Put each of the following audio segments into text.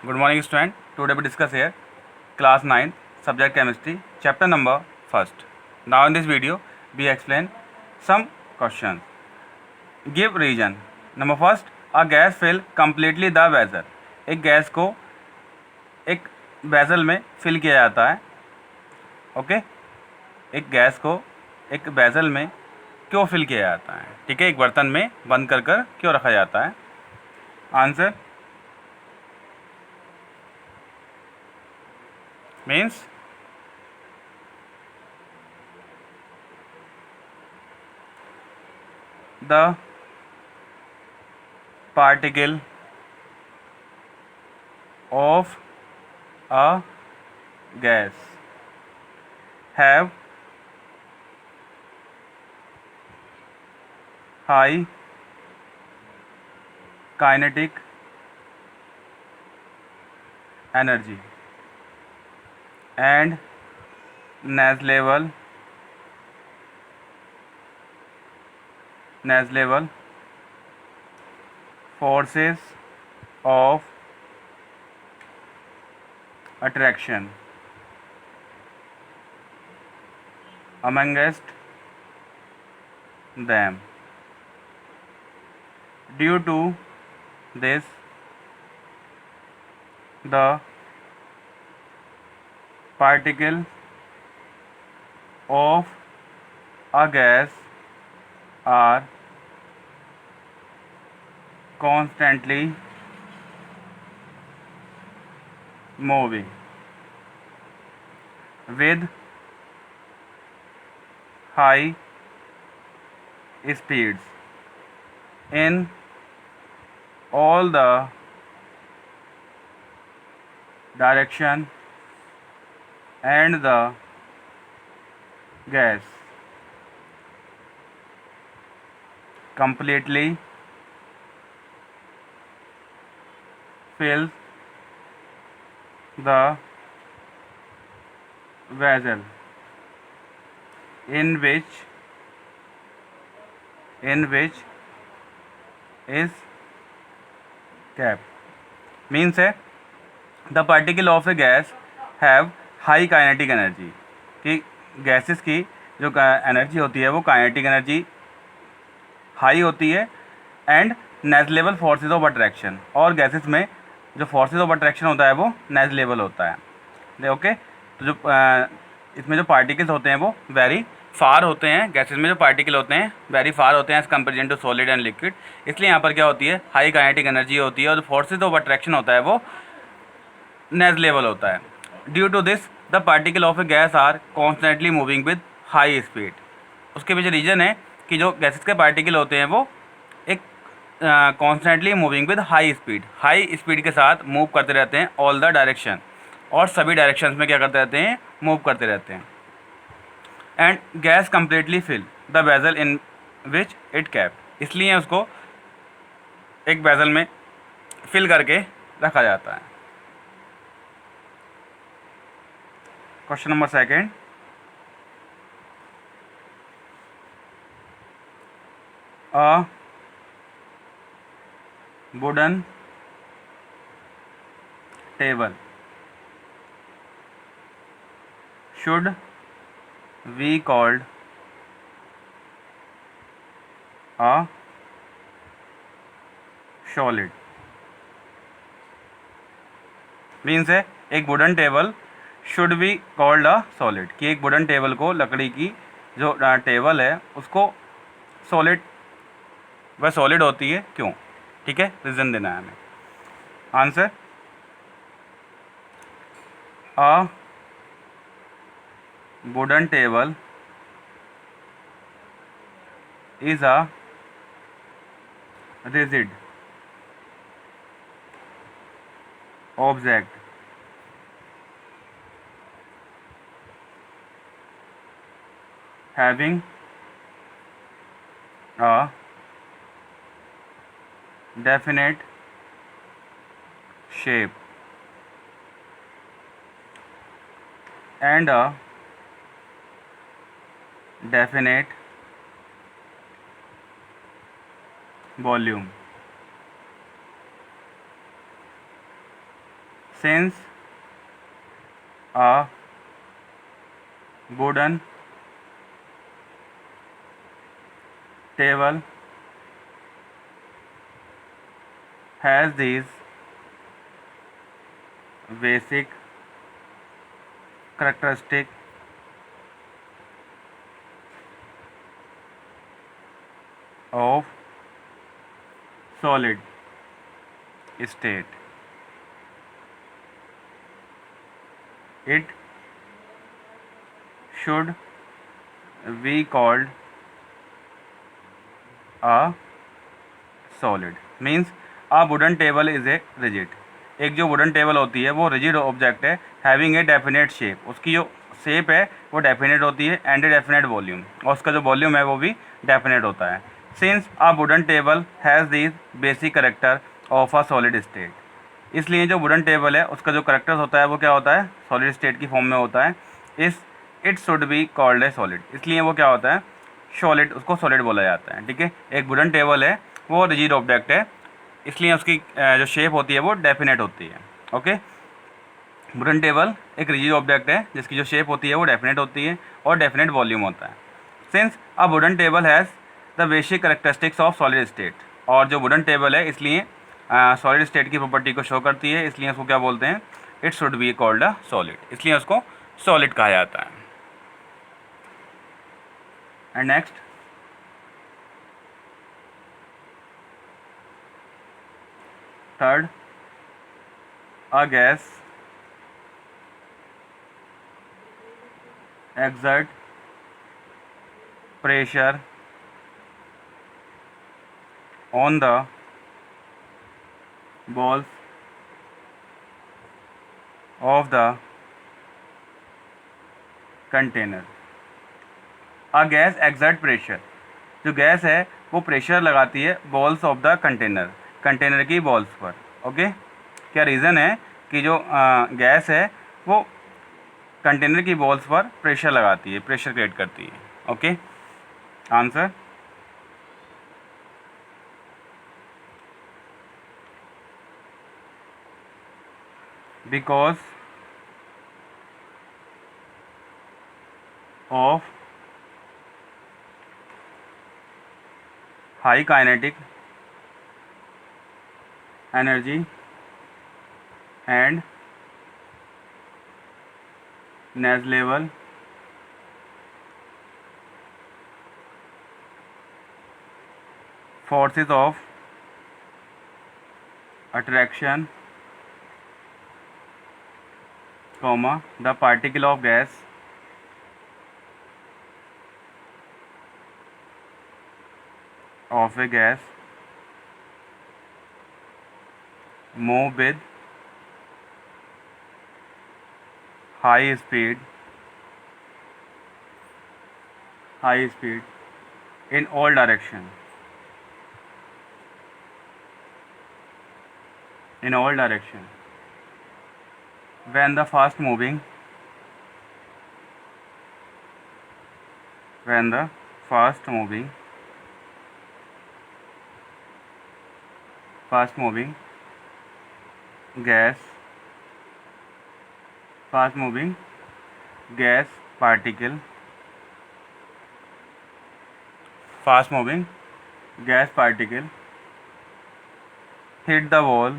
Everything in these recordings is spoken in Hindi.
Good morning, student. Today we discuss here class 9 subject chemistry chapter number first. Now in this video we explain some questions. Give reason. Number first, a gas fill completely the vessel. एक गैस को एक वेसल में फिल किया जाता है. ओके, एक गैस को एक वेसल में क्यों फिल किया जाता है? ठीक है, एक बर्तन में बंद कर कर क्यों रखा जाता है? Answer means the particle of a gas have high kinetic energy and negligible forces of attraction amongst them. Due to this, the particle of a gas are constantly moving with high speeds in all the direction, and the gas completely fills the vessel in which is kept. Means है the particle of a guys have high kinetic energy, कि गैसेस की जो एनर्जी होती है वो काइनेटिक एनर्जी हाई होती है, and negligible forces of attraction, और गैसेस में जो फोर्सेस ऑफ अट्रैक्शन होता है वो नेग्लिजिबल होता है. ओके, तो जो इसमें जो पार्टिकल्स होते हैं वो वेरी फार होते हैं. गैसेस में जो पार्टिकल होते हैं वेरी फार होते हैं as comparison to solid and liquid. इसलिए यहाँ पर क्या होती है, हाई काइनेटिक एनर्जी होती है, और जो फोर्सेज ऑफ अट्रैक्शन होता है वो नेग्लिजिबल होता है. Due to this the particle of a gas are constantly moving with high speed. उसके पीछे रीज़न है कि जो गैसेस के पार्टिकल होते हैं वो एक constantly moving with high speed के साथ मूव करते रहते हैं ऑल द डायरेक्शन, और सभी डायरेक्शंस में क्या करते रहते हैं, मूव करते रहते हैं. And gas completely fill the vessel in which it kept. इसलिए उसको एक वेसल में फिल करके रखा जाता है. Question number second, a wooden table should be called a solid. Means है एक wooden table should be called a solid, कि एक वुडन टेबल को, लकड़ी की जो टेबल है उसको सॉलिड, वह सॉलिड होती है क्यों? ठीक है, रीज़न देना है हमें. Answer, a wooden table is a rigid object having a definite shape and a definite volume. since a wooden table has these basic characteristic of solid state, it should be called a solid. Means a wooden table is a rigid. एक जो वुडन टेबल होती है वो रिजिड ऑब्जेक्ट है, हैविंग ए डेफिनेट शेप. उसकी जो शेप है वो डेफिनेट होती है एंड ए डेफिनेट वॉल्यूम, और उसका जो वॉल्यूम है वो भी डेफिनेट होता है. Since a wooden table has these basic character of a solid state. इसलिए जो वुडन टेबल है उसका जो करेक्टर्स होता है वो क्या होता है, सॉलिड स्टेट की फॉर्म में होता है. It should be called a solid. इसलिए वो क्या होता है, सॉलिड, उसको सॉलिड बोला जाता है. ठीक है, एक वुडन टेबल है वो रिजिड ऑब्जेक्ट है, इसलिए उसकी जो शेप होती है वो डेफिनेट होती है. ओके, वुडन टेबल एक रिजिड ऑब्जेक्ट है जिसकी जो शेप होती है वो डेफिनेट होती है और डेफिनेट वॉल्यूम होता है. Since a wooden table has the basic characteristics of solid state. और जो वुडन टेबल है इसलिए सॉलिड स्टेट की प्रॉपर्टी को शो करती है, इसलिए उसको क्या बोलते हैं, it should be called a solid. इसलिए उसको सॉलिड कहा जाता है. And next, third, a gas exert pressure on the walls of the container. a gas exert pressure. जो गैस है वो प्रेशर लगाती है balls of the container, container की बॉल्स पर. ओके, क्या रीज़न है कि जो गैस है वो कंटेनर की बॉल्स पर प्रेशर लगाती है, प्रेशर क्रिएट करती है. Okay, answer, because of high kinetic energy and negligible forces of attraction, the particle of gas of a gas move with high speed in all direction, when the fast moving gas particle hit the wall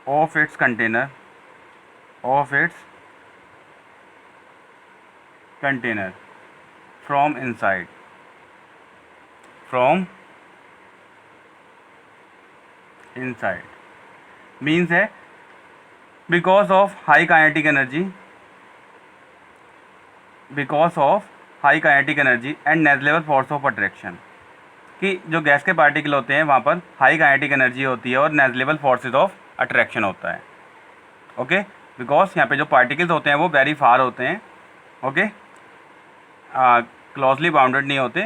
of its container from inside. Means है because of high kinetic energy and negligible force of attraction. कि जो गैस के पार्टिकल होते हैं वहाँ पर हाई काइनेटिक एनर्जी होती है और नेग्लिजिबल फोर्सेज ऑफ अट्रैक्शन होता है. ओके, बिकॉज यहाँ पे जो पार्टिकल्स होते हैं वो वेरी फार होते हैं. ओके, क्लोजली बाउंडेड नहीं होते,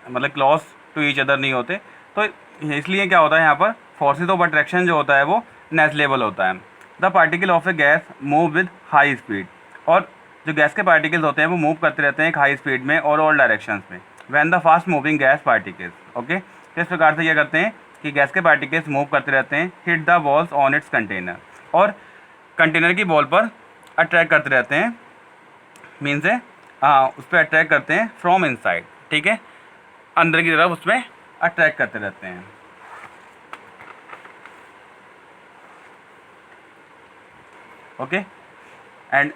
मतलब क्लोज टू ईच अदर नहीं होते. तो इसलिए क्या होता है यहाँ पर फोर्सेज ऑफ अट्रैक्शन जो होता है वो नेग्लिजिबल होता है. The particle of a gas move with high speed. और जो गैस के पार्टिकल्स होते हैं वो मूव करते रहते हैं एक हाई स्पीड में और ऑल डायरेक्शंस में. When the fast moving gas particles, okay, किस प्रकार से क्या करते हैं कि गैस के पार्टिकल्स मूव करते रहते हैं, hit the walls on it's container, और कंटेनर की वॉल पर अट्रैक्ट करते रहते हैं, मीन्स है उस पर अट्रैक्ट करते हैं फ्रॉम इनसाइड, ठीक है, अंदर की तरफ उसमें अट्रैक्ट करते रहते हैं। ओके, एंड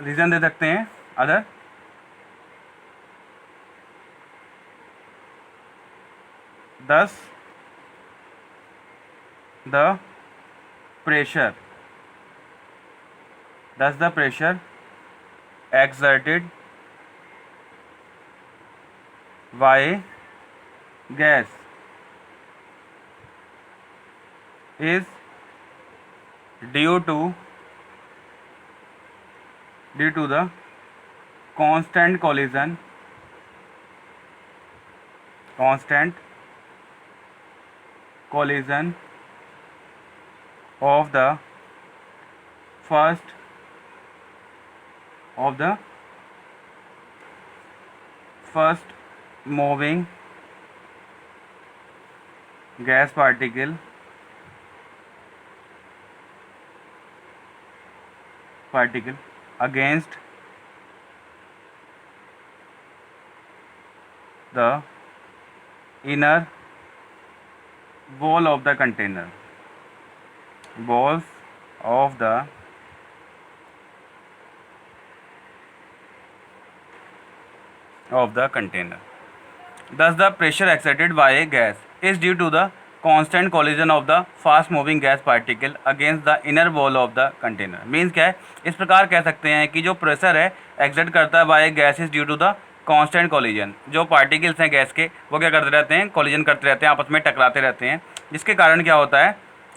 रीज़न दे सकते हैं other, thus the pressure exerted by gas is due to the constant collision of the first moving gas particle against the inner wall of the container, walls of the container. Thus the pressure exerted by a gas is due to the constant collision of the fast moving gas particle against the inner wall of the container. Means क्या है, इस प्रकार कह सकते हैं कि जो प्रेशर है एक्सर्ट करता है by gas is due to the constant collision, जो पार्टिकल्स हैं गैस के वो क्या करते रहते हैं, कोलिजन करते रहते हैं, आपस में टकराते रहते हैं, जिसके कारण क्या होता है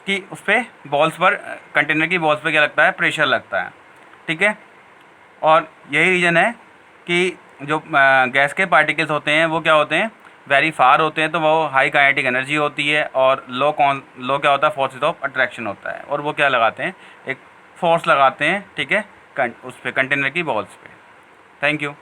कि उस पर बॉल्स पर, कंटेनर की बॉल्स पर क्या लगता है, प्रेशर लगता है, ठीक है। और यही रीज़न है कि जो गैस के पार्टिकल्स होते हैं वो क्या होते हैं, वेरी फार होते हैं, तो वो हाई काइनेटिक एनर्जी होती है, और लो क्या होता है, फोर्सेस ऑफ अट्रैक्शन होता है, और वो क्या लगाते हैं, एक फोर्स लगाते हैं, ठीक है, उस पर कंटेनर की बॉल्स पे। Thank you.